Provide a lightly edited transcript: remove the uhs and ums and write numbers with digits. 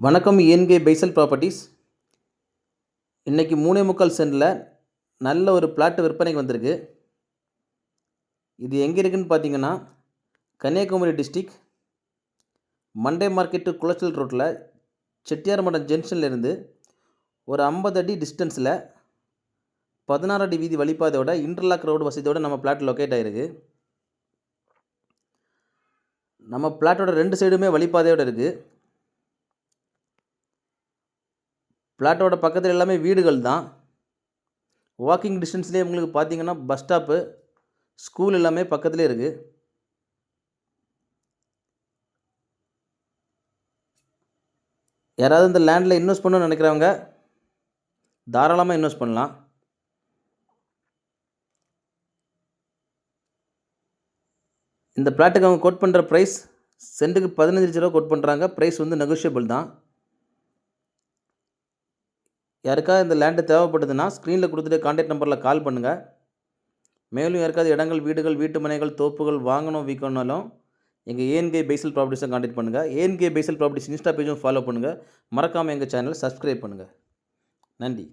வணக்கம் ஏன்கே பைசல் ப்ராப்பர்ட்டிஸ். இன்றைக்கி 3.25 சென்டில் நல்ல ஒரு பிளாட் விற்பனைக்கு வந்திருக்கு. இது எங்கே இருக்குதுன்னு பார்த்தீங்கன்னா, Kanyakumari district Monday market Colachel ரோட்டில் செட்டியார்மடம் ஜங்ஷன்லேருந்து ஒரு 50 அடி டிஸ்டன்ஸில் 16 அடி வீதி வழிபாதையோட இன்டர்லாக் ரோடு வசதியோடு நம்ம பிளாட் லொக்கேட் ஆகிருக்கு. நம்ம பிளாட்டோட 2 சைடுமே வழிபாதையோடு இருக்குது. பிளாட்டோட பக்கத்தில் எல்லாமே வீடுகள் தான். வாக்கிங் டிஸ்டன்ஸ்லேயே உங்களுக்கு பார்த்தீங்கன்னா பஸ் ஸ்டாப்பு, ஸ்கூல் எல்லாமே பக்கத்துலேயே இருக்குது. யாராவது இந்த லேண்டில் இன்வெஸ்ட் பண்ணணும்னு நினைக்கிறவங்க தாராளமாக இன்வெஸ்ட் பண்ணலாம். இந்த பிளாட்டுக்கு அவங்க கோட் பண்ணுற ப்ரைஸ் சென்ட்டுக்கு 15 லட்ச ரூபா கோட் பண்ணுறாங்க. ப்ரைஸ் வந்து நெகோஷியபிள் தான். யாருக்காவது இந்த லேண்டு தேவைப்படுதுன்னா ஸ்க்ரீனில் கொடுத்துட்டு கான்டாக்ட் நம்பரில் கால் பண்ணுங்கள். மேலும் யாருக்காவது இடங்கள், வீடுகள், வீட்டு மனைகள், தோப்புகள் வாங்கணும் விற்கணும்னாலும் எங்கள் ஏஎன்கே பைசல் ப்ராப்பர்ட்டிஸை கான்டாக்ட் பண்ணுங்கள். ஏஎன்கே பைசல் ப்ராப்பர்ட்டிஸ் இன்ஸ்டா பேஜும் ஃபாலோ பண்ணுங்கள். மறக்காமல் எங்கள் சேனலை சப்ஸ்கிரைப் பண்ணுங்கள். நன்றி.